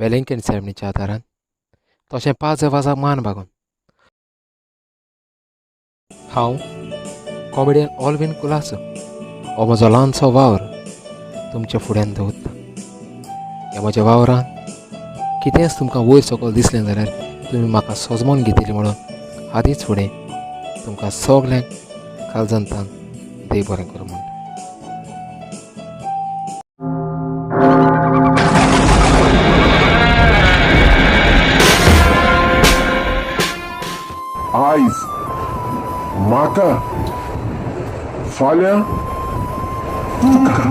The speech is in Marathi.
व्हॅलेंटायन सेरेमनीच्या आदारान तशें पांच वाजाक मान बागोवन हांव कॉमेडियन ऑल्विन कुलासो हो म्हजो ल्हानसो वावर तुमच्या फुड्यान दवरता. ह्या म्हज्या वावरान कितेंच तुमकां वयर सकयल दिसलें जाल्यार तुमी म्हाका सोजमोन घेतिली म्हणून आदींच फुडें तुमकां सगल्यांक काळजंतान देव बरें करूं म्हणटा. आयज म्हाका फाल्यां तुका.